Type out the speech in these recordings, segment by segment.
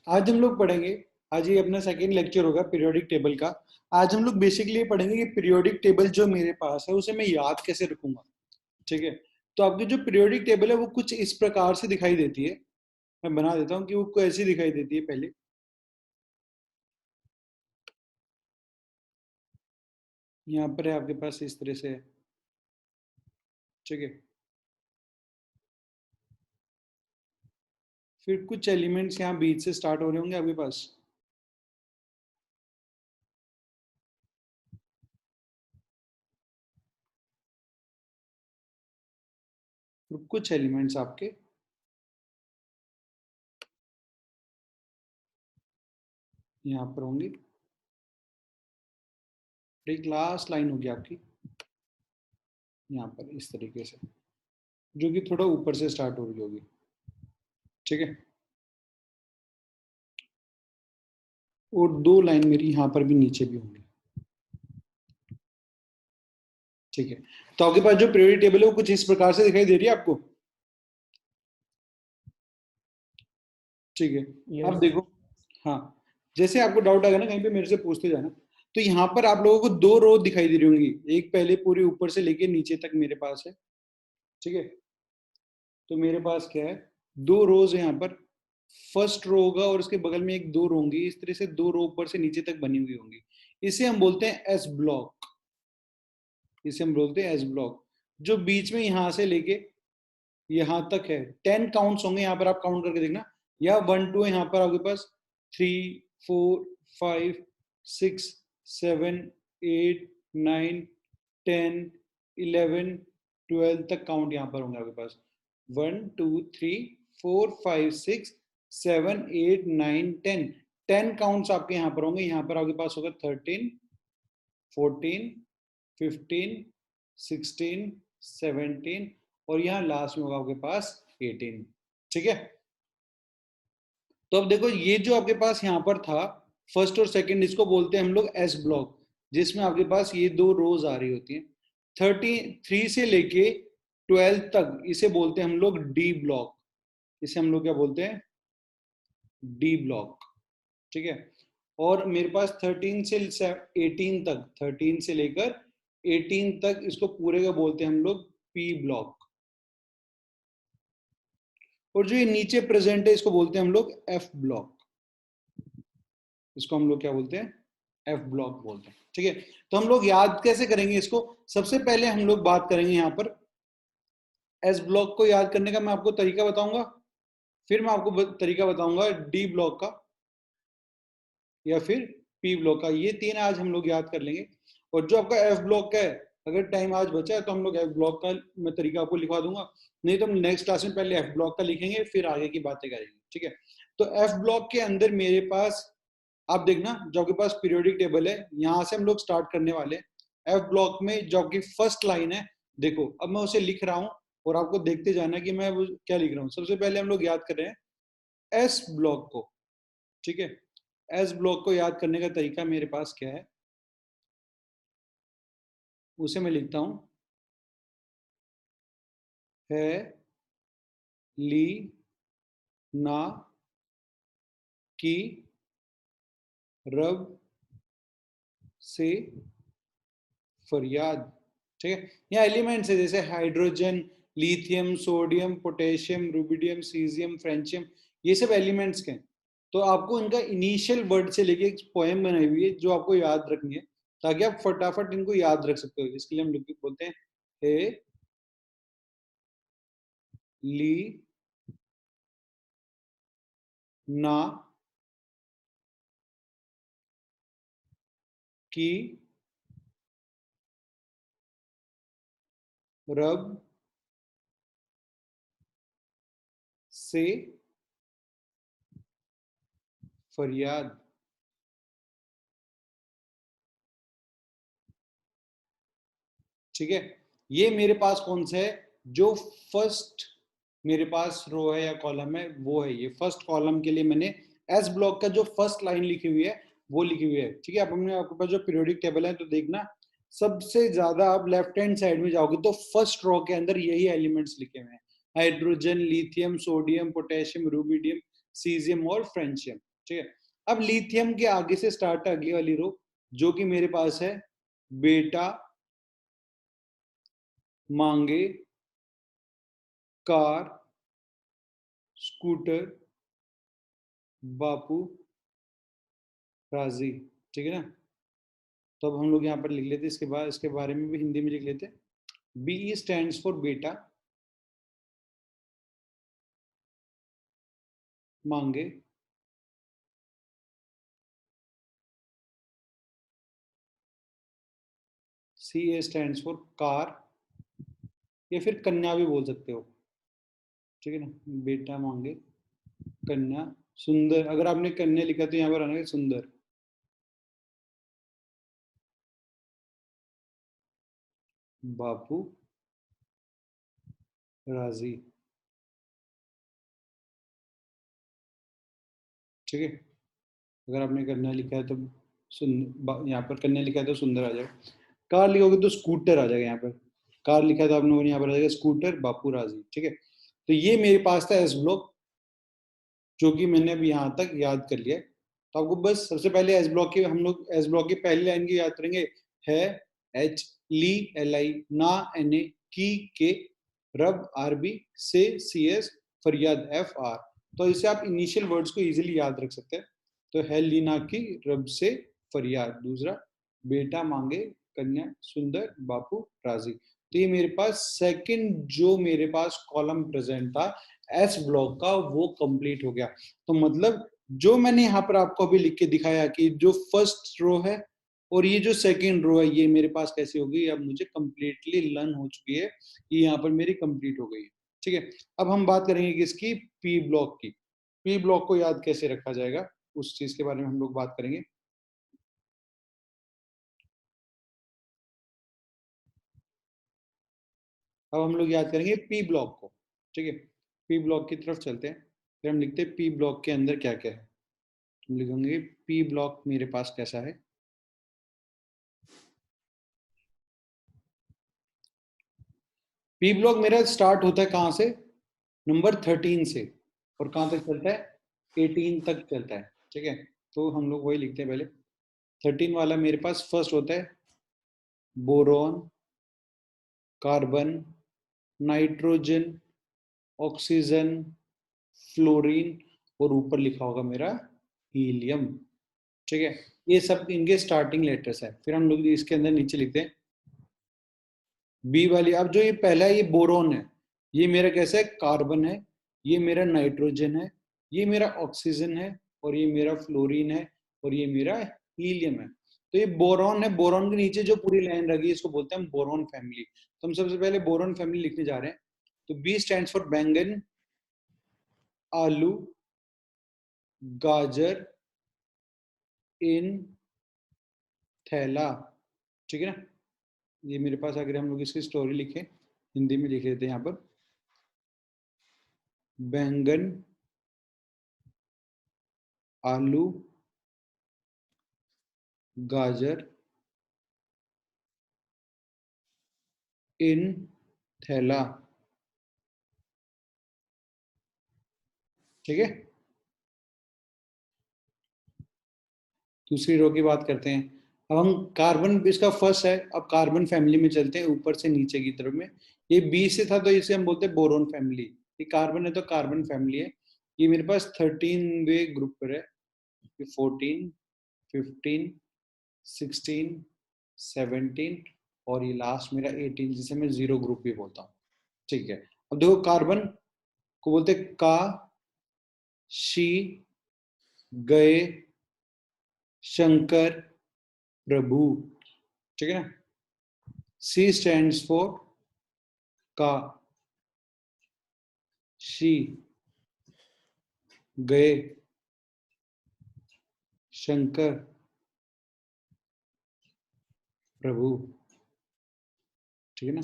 आज हम लोग पढ़ेंगे, आज ये अपना सेकेंड लेक्चर होगा पीरियोडिक टेबल का। आज हम लोग बेसिकली ये पढ़ेंगे कि पीरियोडिक टेबल जो मेरे पास है उसे मैं याद कैसे रखूंगा। ठीक है, तो आपकी जो पीरियोडिक टेबल है वो कुछ इस प्रकार से दिखाई देती है। मैं बना देता हूँ कि वो कैसी दिखाई देती है। पहले यहाँ पर है आपके पास इस तरह से है। ठीक है, फिर कुछ एलिमेंट्स यहाँ बीच से स्टार्ट हो रहे होंगे आपके पास। फिर कुछ एलिमेंट्स आपके यहाँ पर होंगे। एक लास्ट लाइन होगी आपकी यहाँ पर इस तरीके से, जो कि थोड़ा ऊपर से स्टार्ट हो रही होगी। ठीक है, और दो लाइन मेरी यहाँ पर भी नीचे भी होंगी। ठीक है, तो आपके पास जो पीरियोडिक टेबल है वो कुछ इस प्रकार से दिखाई दे रही है आपको। ठीक है, yes. अब देखो, हाँ, जैसे आपको डाउट आएगा ना कहीं पे मेरे से पूछते जाना। तो यहाँ पर आप लोगों को दो रो दिखाई दे रही होंगी, एक पहले पूरी ऊपर से लेके नीचे तक मेरे पास है। ठीक है, तो मेरे पास क्या है, दो रोज है यहाँ पर। फर्स्ट रो होगा और उसके बगल में एक दो रो होंगी, इस तरह से दो रो ऊपर से नीचे तक बनी हुई होंगी। इसे हम बोलते हैं एस ब्लॉक। इसे हम बोलते हैं एस ब्लॉक। जो बीच में यहाँ से लेके यहाँ तक है, 10 काउंट्स होंगे यहाँ पर, आप काउंट करके देखना। या 1 2 है यहाँ पर आपके पास, 3 4 5 6 7 8 9 10 11 12 तक काउंट यहाँ पर होंगे आपके पास। 1 2 3 4 5 6 7 8 9 10 10 काउंट्स आपके यहाँ पर होंगे। यहाँ पर आपके पास होगा 13 14 15 16 17 और यहाँ लास्ट में होगा आपके पास 18। ठीक है, तो अब देखो ये जो आपके पास यहाँ पर था फर्स्ट और सेकंड, इसको बोलते हैं हम लोग एस ब्लॉक, जिसमें आपके पास ये दो रोज आ रही होती हैं। 33 से लेके 12 तक इसे बोलते हैं हम लोग डी ब्लॉक। इसे हम लोग क्या बोलते हैं, डी ब्लॉक। ठीक है, और मेरे पास 13 से 18 तक, 13 से लेकर 18 तक इसको पूरे का बोलते हैं हम लोग पी ब्लॉक। और जो ये नीचे प्रेजेंट है इसको बोलते हैं हम लोग एफ ब्लॉक। इसको हम लोग क्या बोलते हैं, एफ ब्लॉक बोलते हैं। ठीक है, तो हम लोग याद कैसे करेंगे इसको। सबसे पहले हम लोग बात करेंगे यहाँ पर एस ब्लॉक को याद करने का, मैं आपको तरीका बताऊंगा। फिर मैं आपको तरीका बताऊंगा डी ब्लॉक का या फिर पी ब्लॉक का। ये तीन आज हम लोग याद कर लेंगे। और जो आपका एफ ब्लॉक का है, अगर टाइम आज बचा है तो हम लोग एफ ब्लॉक का मैं तरीका आपको लिखवा दूंगा, नहीं तो हम नेक्स्ट क्लास में पहले एफ ब्लॉक का लिखेंगे फिर आगे की बातें करेंगे। ठीक है, तो एफ ब्लॉक के अंदर मेरे पास आप देखना, जो आपके पास पीरियोडिक टेबल है यहां से हम लोग स्टार्ट करने वाले। एफ ब्लॉक में जो आपकी फर्स्ट लाइन है, देखो अब मैं उसे लिख रहा हूं और आपको देखते जाना कि मैं वो क्या लिख रहा हूं। सबसे पहले हम लोग याद कर रहे हैं एस ब्लॉक को। ठीक है, एस ब्लॉक को याद करने का तरीका मेरे पास क्या है, उसे मैं लिखता हूं, है ली ना की रब से फरियाद। ठीक है, यहाँ एलिमेंट्स है जैसे hydrogen, lithium, sodium, potassium, rubidium, caesium, फ्रेंचियम, ये सब एलिमेंट्स के हैं। तो आपको इनका इनिशियल वर्ड से लेके एक पोएम बनाई हुई है जो आपको याद रखनी है, ताकि आप फटाफट इनको याद रख सकते हो। इसके लिए हम लोग बोलते हैं हे ली ना की रब से फरियाद। ठीक है, ये मेरे पास कौन सा है, जो फर्स्ट मेरे पास रो है या कॉलम है वो है। ये फर्स्ट कॉलम के लिए मैंने एस ब्लॉक का जो फर्स्ट लाइन लिखी हुई है वो लिखी हुई है। ठीक है, अब हमने आपके पास जो पीरियोडिक टेबल है तो देखना, सबसे ज्यादा आप लेफ्ट हैंड साइड में जाओगे तो फर्स्ट रो के अंदर यही एलिमेंट्स लिखे हुए हैं, hydrogen, lithium, sodium, potassium, rubidium, caesium और फ्रेंचियम। ठीक है। अब लिथियम के आगे से स्टार्ट है अगली वाली रो, जो कि मेरे पास है बेटा मांगे कार स्कूटर बापू राजी। ठीक है ना। तो अब हम लोग यहाँ पर लिख लेते, इसके बाद इसके बारे में भी हिंदी में लिख लेते। बीई स्टैंड्स फॉर बेटा मांगे सी ए स्टैंड्स फॉर कार, या फिर कन्या भी बोल सकते हो। ठीक है ना। बेटा मांगे कन्या सुंदर, अगर आपने कन्या लिखा तो यहाँ पर आना है सुंदर बापू राजी। ठीक है। अगर आपने कन्या लिखा है तो यहाँ पर कन्या लिखा है तो सुंदर आ जाएगा। कार लिखोगे तो स्कूटर आ जाएगा यहाँ पर। कार लिखा है तो आप लोगों ने यहाँ पर आ जाएगा स्कूटर बापू राजी। ठीक है। तो ये मेरे पास था एस ब्लॉक, जो कि मैंने अभी यहाँ तक याद कर लिया। तो आपको बस सबसे पहले एस ब्लॉक की, हम लोग एस ब्लॉक की पहली लाइन की याद करेंगे, है एच ली एल आई ना एन ए की के रब आर बी से सी एस फरियाद एफ आर। तो इससे आप इनिशियल वर्ड्स को इजीली याद रख सकते हैं। तो है लीना की रब से फरियाद, दूसरा बेटा मांगे कन्या सुंदर बापू राजी। तो ये मेरे पास सेकंड जो मेरे पास कॉलम प्रेजेंट था एस ब्लॉक का, वो कंप्लीट हो गया। तो मतलब जो मैंने यहाँ पर आपको अभी लिख के दिखाया कि जो फर्स्ट रो है और ये जो सेकंड रो है, ये मेरे पास कैसी हो गई, अब मुझे कंप्लीटली लर्न हो चुकी है, ये यहाँ पर मेरी कंप्लीट हो गई है। ठीक है। अब हम बात करेंगे किसकी, पी ब्लॉक की। पी ब्लॉक को याद कैसे रखा जाएगा, उस चीज के बारे में हम लोग बात करेंगे। अब हम लोग याद करेंगे पी ब्लॉक को। ठीक है। पी ब्लॉक की तरफ चलते हैं, फिर हम लिखते हैं पी ब्लॉक के अंदर क्या क्या है। हम लिखेंगे पी ब्लॉक मेरे पास कैसा है। पी ब्लॉक मेरा स्टार्ट होता है कहाँ से, नंबर 13 से, और कहाँ तक चलता है 18 तक चलता है। ठीक है। तो हम लोग वही लिखते हैं पहले। 13 वाला मेरे पास फर्स्ट होता है boron carbon nitrogen oxygen fluorine, और ऊपर लिखा होगा मेरा हीलियम। ठीक है। ये सब इनके स्टार्टिंग लेटर्स है। फिर हम लोग इसके अंदर नीचे लिखते हैं बी वाली। अब जो ये पहला है ये बोरोन है, ये मेरा कैसा है कार्बन है, ये मेरा नाइट्रोजन है, ये मेरा ऑक्सीजन है, और ये मेरा फ्लोरीन है, और ये मेरा हीलियम है। तो ये बोरॉन है। बोरॉन के नीचे जो पूरी लाइन लगी है इसको बोलते हैं हम बोरॉन फैमिली। तो हम सबसे पहले बोरॉन फैमिली लिखने जा रहे हैं। तो बी स्टैंड्स फॉर बैंगन आलू गाजर इन थैला। ठीक है ना। ये मेरे पास अगर हम लोग इसकी स्टोरी लिखें, हिंदी में लिख लेते हैं यहाँ पर, बैंगन आलू गाजर इन थैला। ठीक है। दूसरी रो की बात करते हैं। अब हम कार्बन इसका फर्स्ट है, अब कार्बन फैमिली में चलते हैं ऊपर से नीचे की तरफ में। ये बी से था तो इसे हम बोलते हैं बोरोन फैमिली। ये कार्बन है तो कार्बन फैमिली है। ये मेरे पास 13 वे ग्रुप पर है। 14 15 16 17 और ये लास्ट मेरा 18, जिसे मैं जीरो ग्रुप भी बोलता हूँ। ठीक है। अब देखो कार्बन को बोलते का शी गए शंकर प्रभु। ठीक है ना। सी स्टैंड्स फॉर का शी गए शंकर प्रभु। ठीक है ना।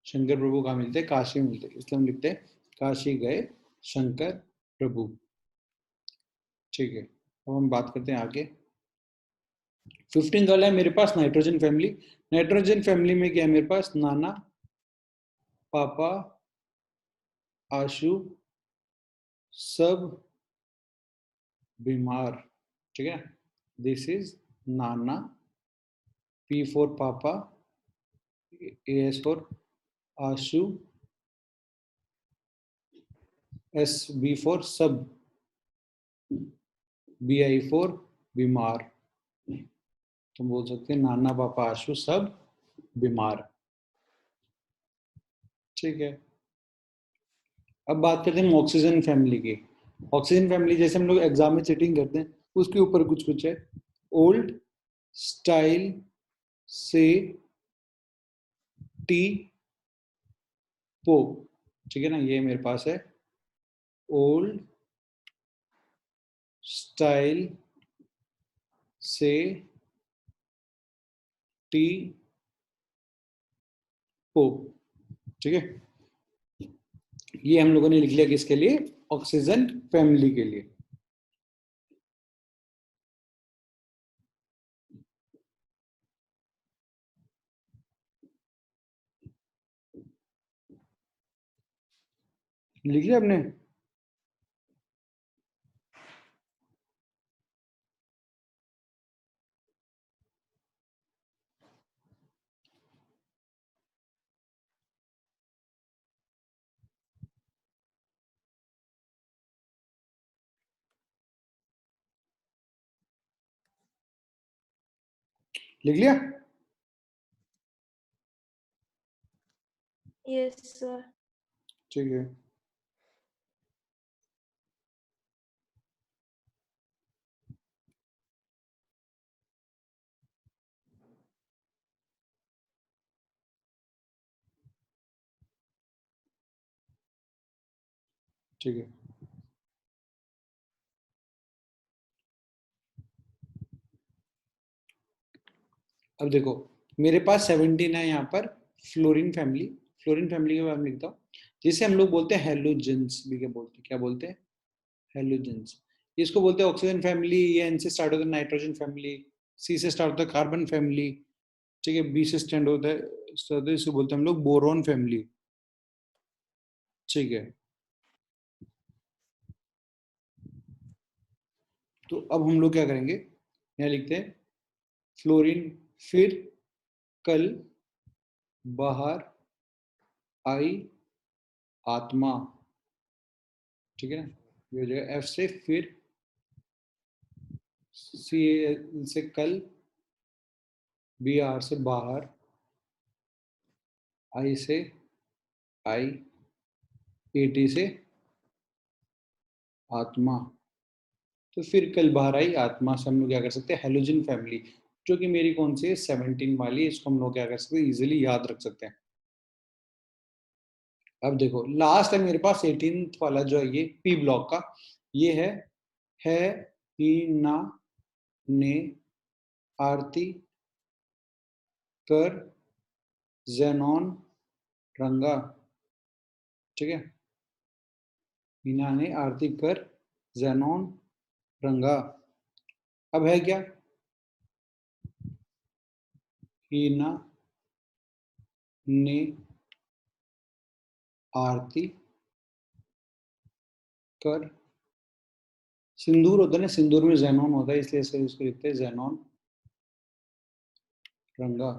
शंकर प्रभु कहाँ मिलते हैं, काशी में मिलते हैं, इसलिए हम लिखते हैं काशी गए शंकर प्रभु। ठीक है। अब हम बात करते हैं आगे। 15 वाला है मेरे पास नाइट्रोजन फैमिली। नाइट्रोजन फैमिली में क्या है मेरे पास, नाना पापा आशु सब बीमार, ठीक है। This is nana, P for papa, A S for Ashu, S B for sab, B I for bimar. तुम बोल सकते हैं नाना पापा आशु सब बीमार, ठीक है। अब बात करते हैं ऑक्सीजन फैमिली की। ऑक्सीजन फैमिली जैसे हम लोग एग्जाम में चीटिंग करते हैं उसके ऊपर कुछ कुछ है। ओल्ड स्टाइल से टी पो, ठीक है ना, ये मेरे पास है। ओल्ड स्टाइल से टी पो, ठीक है। ये हम लोगों ने लिख लिया किसके लिए, ऑक्सीजन फैमिली के लिए। लिख लिया आपने? लिख लिया? Yes sir. ठीक है। ठीक है। अब देखो मेरे पास 17 है यहाँ पर फ्लोरीन फैमिली। फ्लोरीन फैमिली के बारे में लिखता हूँ, जिसे हम लोग बोलते हैं हेलोजेंस भी, क्या बोलते हैं, क्या बोलते हैं, हेलोजेंस। इसको बोलते हैं ऑक्सीजन फैमिली। ये एन से स्टार्ट होता है नाइट्रोजन फैमिली, सी से स्टार्ट होता है कार्बन फैमिली, ठीक है, बी से स्टैंड होता है, इसको बोलते हैं हम लोग बोरॉन फैमिली, ठीक है। तो अब हम लोग क्या करेंगे, यहाँ लिखते हैं फ्लोरीन, फिर कल बाहर आई आत्मा, ठीक है ना, ये हो जाएगा एफ से, फिर सी से कल, बी आर से बाहर, आई से आई, ए टी से आत्मा। तो फिर कल बाहर आई आत्मा से हम लोग क्या कर सकते हैं, हेलोजन फैमिली, जो कि मेरी कौन सी है 17 वाली है, इसको हम लोग क्या कर सकते हैं, इजिली याद रख सकते हैं। अब देखो लास्ट है मेरे पास 18th वाला जो है ये पी ब्लॉक का, ये है ही ना ने आरती कर जेनॉन रंगा, ठीक है। हीना ने आरती कर जेनॉन रंगा। अब है क्या, हीना ने आरती कर, सिंदूर होता है ना, सिंदूर में जेनॉन होता है, इसलिए इसको लिखते हैं जेनॉन रंगा।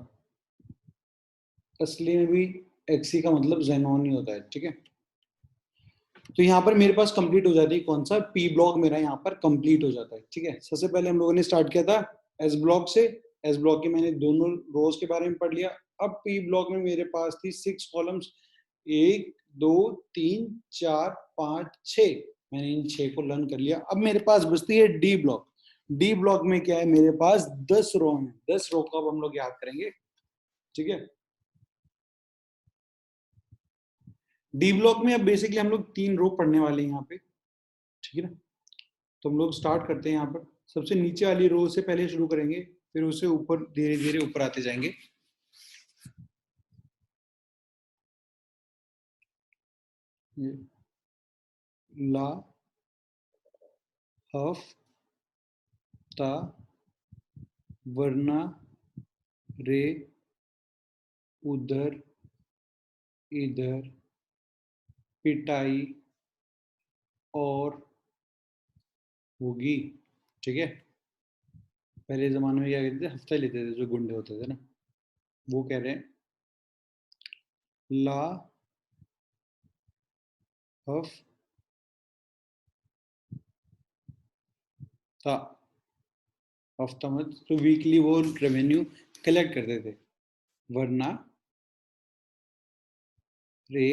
असली में भी एक्सी का मतलब जेनॉन ही होता है, ठीक है। तो यहाँ पर मेरे पास कंप्लीट हो जाती है कौन सा, पी ब्लॉक मेरा यहाँ पर कंप्लीट हो जाता है, ठीक है। सबसे पहले हम लोगों ने स्टार्ट किया था एस ब्लॉक से। एस ब्लॉक के मैंने दोनों रोज के बारे में पढ़ लिया। अब पी ब्लॉक में मेरे पास थी 6 कॉलम्स, 1 2 3 4 5 6, मैंने इन 6 को लर्न कर लिया। अब मेरे पास बचती है डी ब्लॉक। डी ब्लॉक में क्या है, मेरे पास 10 रो है, 10 रो का अब हम लोग याद करेंगे, ठीक है। डी ब्लॉक में अब बेसिकली हम लोग 3 रो पढ़ने वाले हैं यहाँ पे, ठीक है ना। तो हम लोग स्टार्ट करते हैं यहाँ पर, सबसे नीचे वाली रो से पहले शुरू करेंगे, फिर उससे ऊपर धीरे धीरे ऊपर आते जाएंगे। ला हफ ता वरना रे उधर इधर पिटाई और होगी। ठीक है, पहले जमाने में क्या कहते थे, हफ्ता लेते थे जो गुंडे होते थे ना, वो कह रहे हैं ला हफ्ता, हफ्ता मत तो वीकली वो रेवेन्यू कलेक्ट करते थे, वरना रे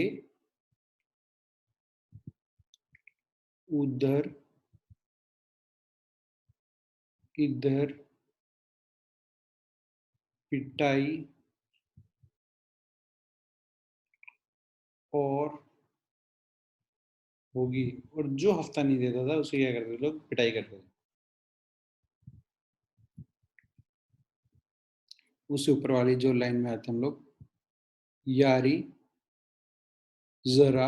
उधर इधर पिटाई और होगी। और जो हफ्ता नहीं देता था उसे क्या करते थे लोग, पिटाई करते थे। उससे ऊपर वाली जो लाइन में आते हम लोग, यारी जरा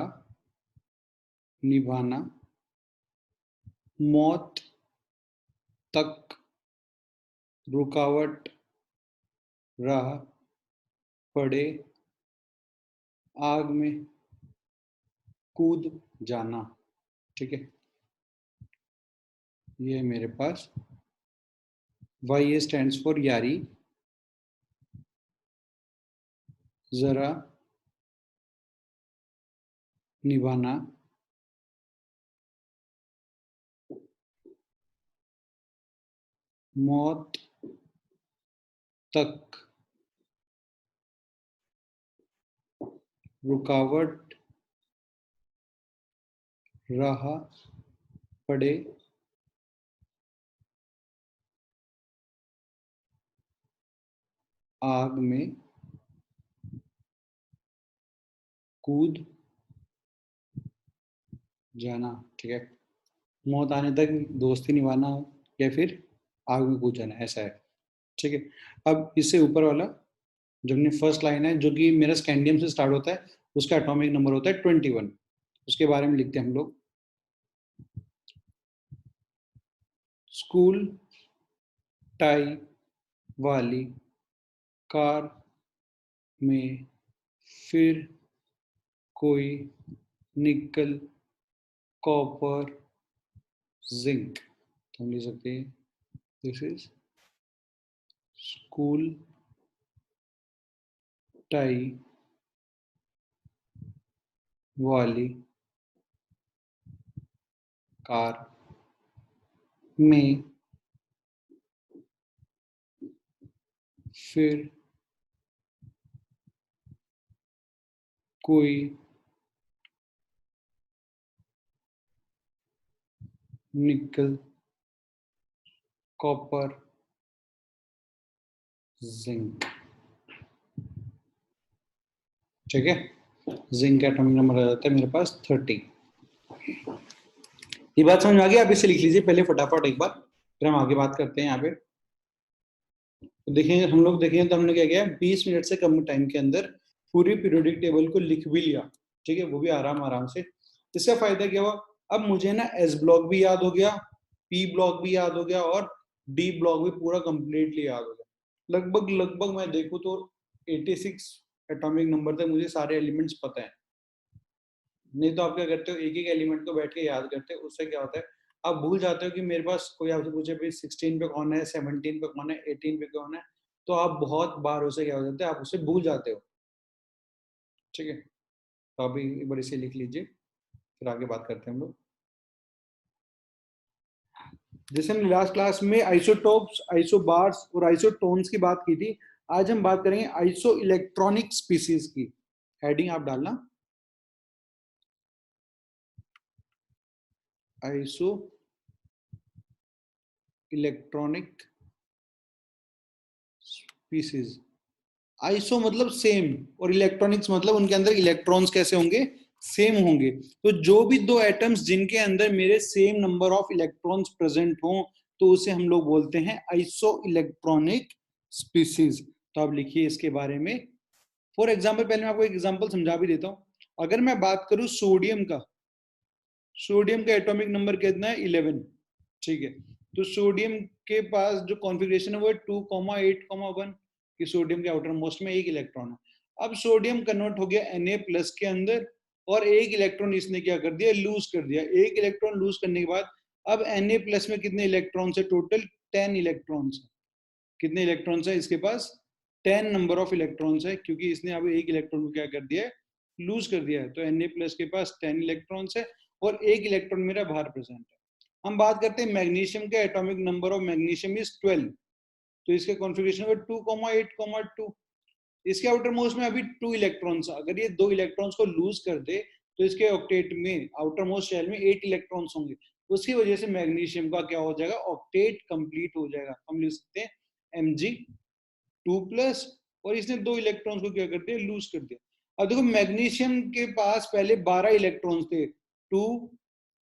निभाना, मौत तक रुकावट राह पड़े, आग में कूद जाना। ठीक है, ये है मेरे पास। वाई ए स्टैंड्स फॉर यारी जरा निभाना, मौत तक रुकावट राह पड़े, आग में कूद जाना। ठीक है, मौत आने तक दोस्ती निभाना या फिर आग में कूद जाना, ऐसा है। ठीक है, अब इससे ऊपर वाला जो अपनी फर्स्ट लाइन है, जो कि मेरा स्कैंडियम से स्टार्ट होता है, उसका एटॉमिक नंबर होता है 21। उसके बारे में लिखते हैं हम लोग, स्कूल टाई वाली कार में फिर कोई निकल कॉपर जिंक। तो हम लिख सकते हैं दिस इज स्कूल टाई वाली कार में फिर कोई निकल कॉपर जिंक। ठीक है, जिंक का एटॉमिक नंबर आ जाता है मेरे पास 30। ये बात समझ में आ गई? आप इसे लिख लीजिए पहले फटाफट एक बार, फिर हम आगे बात करते हैं यहाँ पे। तो देखेंगे हम लोग, देखेंगे तो हमने क्या किया, 20 मिनट से कम टाइम के अंदर पूरी पीरियोडिक टेबल को लिख भी लिया। ठीक है, वो भी आराम आराम से। इसका फायदा क्या हुआ, अब मुझे ना एस ब्लॉक भी याद हो गया, पी ब्लॉक भी याद हो गया, और डी ब्लॉक भी पूरा कंप्लीटली याद हो गया। लगभग लगभग मैं देखूँ तो 86 एटॉमिक नंबर तक मुझे सारे एलिमेंट्स पता है। नहीं तो आप क्या करते हो, एक एक एलिमेंट को बैठ के याद करते हो, उससे क्या होता है, आप भूल जाते हो कि मेरे पास कोई आपसे पूछे भाई 16 पे कौन है, 17 पे कौन है, 18 पे कौन है, तो आप बहुत बार उसे क्या हो जाते हैं, आप उसे भूल जाते हो। ठीक है, तो अभी एक बार इसे लिख लीजिए, फिर आगे बात करते हैं हम लोग। जैसे हमने लास्ट क्लास में आइसोटोप्स, आइसोबार्स और आइसोटोन्स की बात की थी, आज हम बात करेंगे आइसो इलेक्ट्रॉनिक स्पीसीज की। हेडिंग आप डालना, आइसो इलेक्ट्रॉनिक स्पीसीज। आइसो मतलब सेम, और इलेक्ट्रॉनिक्स मतलब उनके अंदर इलेक्ट्रॉन्स कैसे होंगे, सेम होंगे। तो जो भी दो एटम्स जिनके अंदर मेरे same number of electrons present हों, तो उसे हम लोग बोलते हैं आइसो इलेक्ट्रॉनिक स्पीसीज। तो आप लिखिए इसके बारे में। फॉर एग्जाम्पल, पहले मैं आपको एक एग्जाम्पल समझा भी देता हूं। अगर मैं बात करूं सोडियम का, सोडियम का एटॉमिक नंबर कितना है, 11। ठीक है, तो सोडियम के पास जो कॉन्फ़िगरेशन है वो है 2,8,1, कि सोडियम के आउटर मोस्ट में एक इलेक्ट्रॉन है। अब सोडियम कन्वर्ट हो गया Na+ के अंदर, और एक इलेक्ट्रॉन इसने क्या कर दिया, लूज कर दिया। एक इलेक्ट्रॉन लूज करने के बाद अब Na प्लस में कितने इलेक्ट्रॉन्स है टोटल? 10 इलेक्ट्रॉन्स है। कितने इलेक्ट्रॉन्स है इसके पास? 10 नंबर ऑफ इलेक्ट्रॉन्स है, क्योंकि इसने अब एक इलेक्ट्रॉन को क्या कर दिया है? लूज कर दिया है। तो Na प्लस के पास 10 इलेक्ट्रॉन्स है और एक इलेक्ट्रॉन मेरा बाहर प्रेजेंट है। हम बात करते हैं मैग्नीशियम के। Atomic number of magnesium is 12। तो इसके कॉन्फ़िगरेशन में 2,8,2। इसके आउटर मोस्ट में अभी 2 इलेक्ट्रॉन्स। अगर ये 2 इलेक्ट्रॉन्स को लूज कर दे तो इसके ऑक्टेट में, आउटर मोस्ट शेल में 8 इलेक्ट्रॉन्स होंगे। उसकी वजह से मैग्नीशियम का क्या हो जाएगा? ऑक्टेट कंप्लीट हो जाएगा। हम लिख सकते हैं Mg2+, और इसने 2 इलेक्ट्रॉन्स को क्या कर दिया? लूज कर दिया। अब देखो मैग्नीशियम के पास पहले 12 इलेक्ट्रॉन्स थे। 2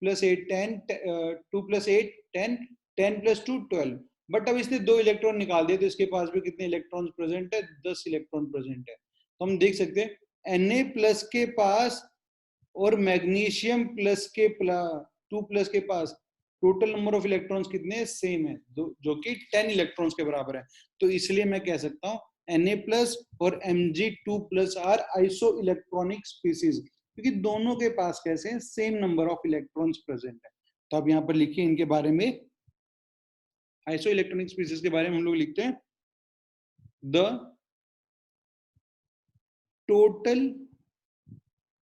+ 8 10, 2 + 8 10, 10 + 2 12। बट अब इसने 2 इलेक्ट्रॉन निकाल दिए तो इसके पास भी कितने इलेक्ट्रॉन्स प्रेजेंट है? 10 इलेक्ट्रॉन प्रेजेंट है। तो हम देख सकते हैं Na+ के पास और मैग्नीशियम प्लस के 2+ के पास टोटल नंबर ऑफ इलेक्ट्रॉन्स कितने? सेम है, जो कि 10 इलेक्ट्रॉन्स के बराबर है। तो इसलिए मैं कह सकता हूँ Na+ और Mg2+ are iso electronic species, क्योंकि दोनों के पास कैसे हैं? Same number of electrons present है। तो अब यहाँ पर लिखिए इनके बारे में, आइसो इलेक्ट्रॉनिक स्पीसीज के बारे में हम लोग लिखते हैं the total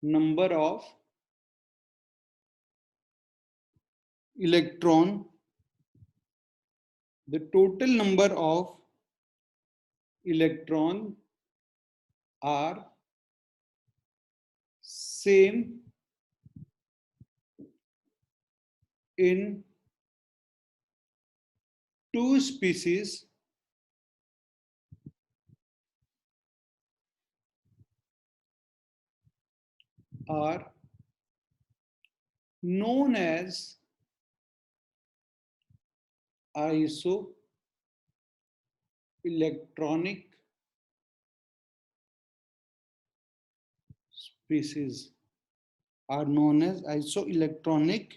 number of electron, the total number of electron are same in two species are known as isoelectronic species, are known as isoelectronic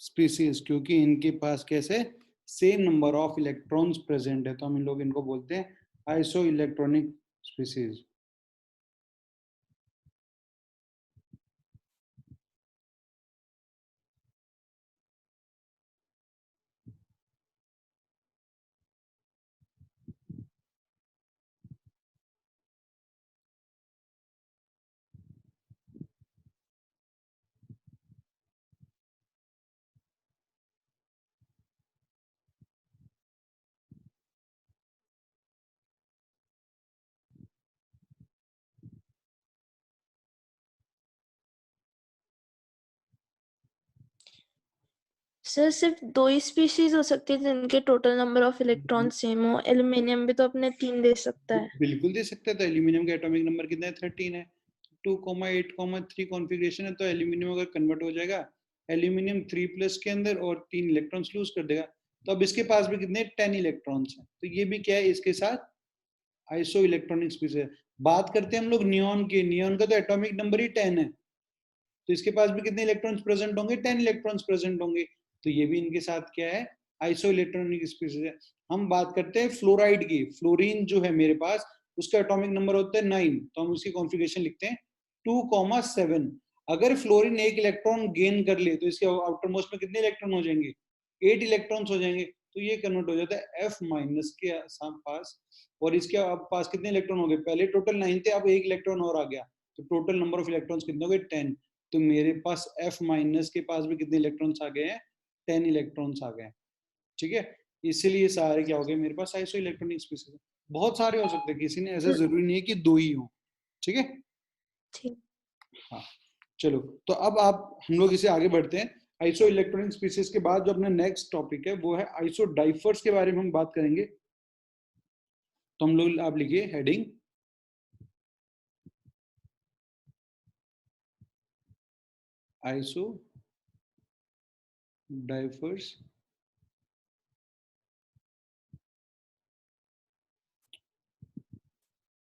species, क्योंकि इनके पास कैसे? Same number of electrons present है। तो हम इन लोग इनको बोलते हैं आइसो इलेक्ट्रॉनिक स्पीसीज। सर सिर्फ 2 ही स्पीशीज हो सकती है जिनके total number of electron same हो? एल्यूमिनियम भी तो अपने 3 दे सकता है। बिल्कुल दे सकते हैं। तो एल्यूमिनियम का एटॉमिक नंबर कितना है? 13 है। 2,8,3 कॉन्फ़िगरेशन है, तो एल्यूमिनियम अगर कन्वर्ट हो जाएगा एल्यूमिनियम 3+ के अंदर और 3 इलेक्ट्रॉन्स लूज कर देगा। तो अब इसके पास भी कितने? 10 इलेक्ट्रॉन्स हैं। तो ये भी क्या है? इसके साथ आइसो इलेक्ट्रॉनिक स्पीसीज है। बात करते हैं हम लोग नियॉन की। नियॉन का तो एटॉमिक नंबर ही 10 है, तो इसके पास भी कितने इलेक्ट्रॉन्स प्रेजेंट होंगे? 10 इलेक्ट्रॉन्स प्रेजेंट होंगे। तो ये भी इनके साथ क्या है? आइसो इलेक्ट्रॉनिक स्पीसीज है। हम बात करते हैं फ्लोराइड की। फ्लोरीन जो है मेरे पास, उसका एटॉमिक नंबर होता है 9। तो हम उसकी कॉन्फ़िगरेशन लिखते हैं 2,7। अगर फ्लोरीन एक इलेक्ट्रॉन गेन कर ले तो इसके आउटर मोस्ट में कितने इलेक्ट्रॉन हो जाएंगे? 8 इलेक्ट्रॉन्स हो जाएंगे। तो ये कन्वर्ट हो जाता है F- के पास। और इसके पास कितने इलेक्ट्रॉन हो गए? पहले टोटल 9 थे, अब एक इलेक्ट्रॉन और आ गया, तो टोटल नंबर ऑफ इलेक्ट्रॉन्स कितने हो गए? 10। तो मेरे पास F- के पास भी कितने इलेक्ट्रॉन्स आ गए हैं? 10 इलेक्ट्रॉन्स आ गए। ठीक है, इसीलिए सारे क्या हो गए मेरे पास? Iso electronic species. बहुत सारे हो सकते हैं, किसी ने ऐसा जरूरी नहीं है कि 2 ही हो। ठीक है, ठीक। हाँ चलो। तो अब आप, हम लोग इसे आगे बढ़ते हैं। आइसो इलेक्ट्रॉनिक स्पीसीज के बाद जो अपना नेक्स्ट टॉपिक है वो है आइसो डाइफर्स के बारे में हम बात करेंगे। तो हम लोग, आप लिखिए हेडिंग आइसो डाइफर्स।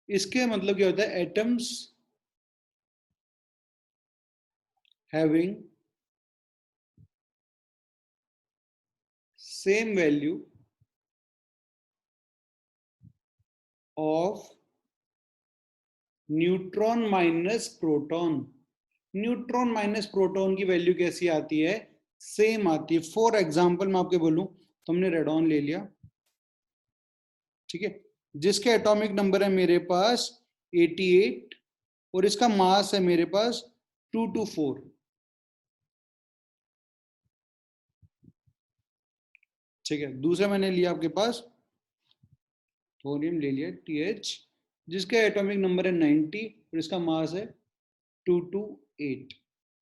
इसके मतलब क्या होता है? Atoms having same value of neutron minus proton. Neutron minus proton की वैल्यू कैसी आती है? सेम आती है। फॉर एग्जाम्पल मैं आपके बोलूं तो हमने रेडॉन ले लिया, ठीक है, जिसके एटॉमिक नंबर है मेरे पास 88 और इसका मास है मेरे पास 224, ठीक है। दूसरा मैंने लिया आपके पास थोरियम ले लिया TH, जिसका एटॉमिक नंबर है 90 और इसका मास है 228,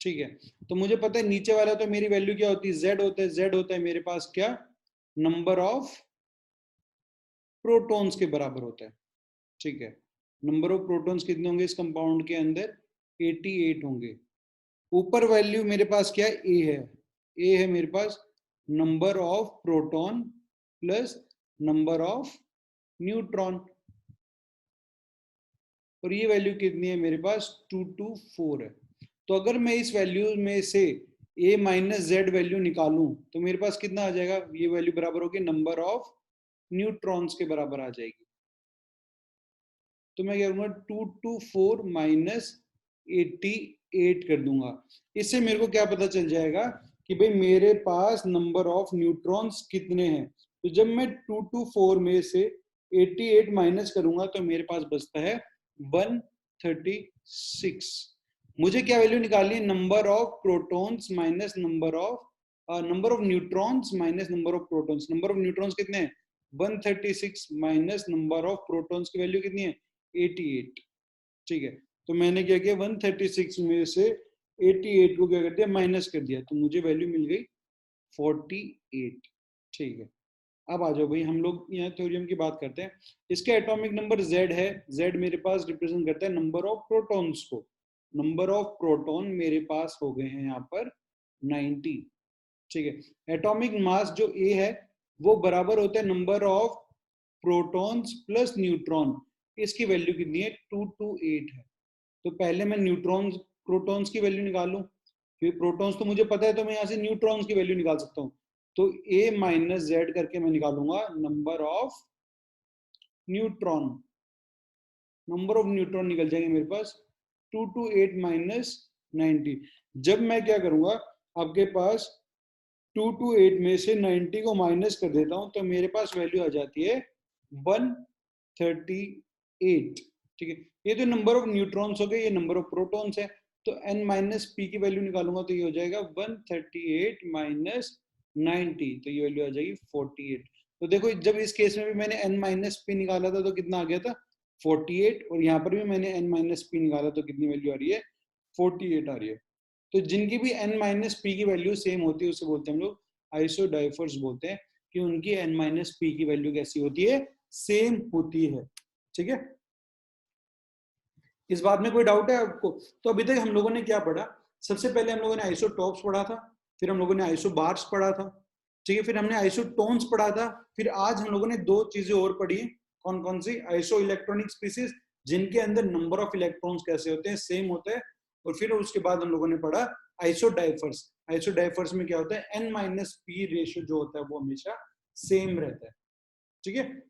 ठीक है। तो मुझे पता है नीचे वाला तो मेरी वैल्यू क्या होती है, Z होता है। Z होता है मेरे पास क्या, नंबर ऑफ प्रोटॉन्स के बराबर होता है, ठीक है। नंबर ऑफ प्रोटॉन्स कितने होंगे इस कंपाउंड के अंदर, 88 होंगे। ऊपर वैल्यू मेरे पास क्या है, ए है मेरे पास number of proton plus number of neutron, और ये वैल्यू कितनी है मेरे पास 224 है। तो अगर मैं इस वैल्यू में से a माइनस जेड वैल्यू निकालूं तो मेरे पास कितना आ जाएगा, ये वैल्यू बराबर होगी नंबर ऑफ न्यूट्रॉन्स के बराबर आ जाएगी। तो मैं क्या करूंगा 224 माइनस 88 कर दूंगा। इससे मेरे को क्या पता चल जाएगा कि भाई मेरे पास नंबर ऑफ न्यूट्रॉन्स कितने हैं। तो जब मैं 224 में से 88 माइनस करूंगा तो मेरे पास बचता है 136। मुझे क्या वैल्यू निकालनी है, number of protons minus number of neutrons minus number of protons. Number of neutrons कितने हैं 136 माइनस नंबर ऑफ प्रोटॉन्स की वैल्यू कितनी है 88, ठीक है। तो मैंने क्या किया 136 में से 88 को क्या कर दिया माइनस कर दिया, तो मुझे वैल्यू मिल गई 48, ठीक है। अब आ जाओ भाई हम लोग यहाँ थ्योरम की बात करते हैं। इसका एटॉमिक नंबर Z है, Z मेरे पास रिप्रेजेंट करता है नंबर ऑफ प्रोटॉन्स को। नंबर ऑफ प्रोटॉन मेरे पास हो गए हैं यहाँ पर 90, ठीक है। एटॉमिक मास जो A है वो बराबर होता है number of protons plus neutron. इसकी वैल्यू कितनी है 228 है। तो पहले मैं न्यूट्रॉन्स प्रोटॉन्स की वैल्यू निकालूं, क्योंकि प्रोटॉन्स तो मुझे पता है तो मैं यहाँ से न्यूट्रॉन्स की वैल्यू निकाल सकता हूँ। तो A माइनस जेड करके मैं निकालूंगा number of neutron. Number of neutron निकल जाएंगे मेरे पास 228 माइनस 90। जब मैं क्या करूंगा आपके पास 228 में से 90 को माइनस कर देता हूं तो मेरे पास वैल्यू आ जाती है 138, ठीक है। ये तो नंबर ऑफ न्यूट्रॉन्स हो गए, ये नंबर ऑफ प्रोटॉन्स है। तो n माइनस पी की वैल्यू निकालूंगा तो ये हो जाएगा 138 माइनस 90, तो ये वैल्यू आ जाएगी 48। तो देखो जब इस केस में भी मैंने n माइनस पी निकाला था तो कितना आ गया था 48, और यहाँ पर भी मैंने n माइनस पी निकाला तो कितनी वैल्यू आ रही है 48 आ रही है। तो जिनकी भी n माइनस पी की वैल्यू सेम होती है उसे बोलते हैं हम लोग आइसोडाइफर्स बोलते हैं, कि उनकी n माइनस पी की वैल्यू कैसी होती है, सेम होती है, ठीक है। इस बात में कोई डाउट है आपको? तो अभी तक हम लोगों ने क्या पढ़ा, सबसे पहले हम लोगों ने आइसोटॉप्स पढ़ा था, फिर हम लोगों ने आइसोबार्स पढ़ा था, ठीक है, फिर हमने आइसोटोन्स पढ़ा था, फिर आज हम लोगों ने दो चीजें और पढ़ी। कौन कौन सी, आइसो इलेक्ट्रॉनिक स्पीसीज जिनके अंदर नंबर ऑफ इलेक्ट्रॉन्स कैसे होते हैं, सेम होते हैं, और फिर उसके बाद हम लोगों ने पढ़ा आइसोडाइफर्स। आइसोडाइफर्स में क्या होता है n माइनस पी रेशियो जो होता है वो हमेशा सेम रहता है, ठीक है।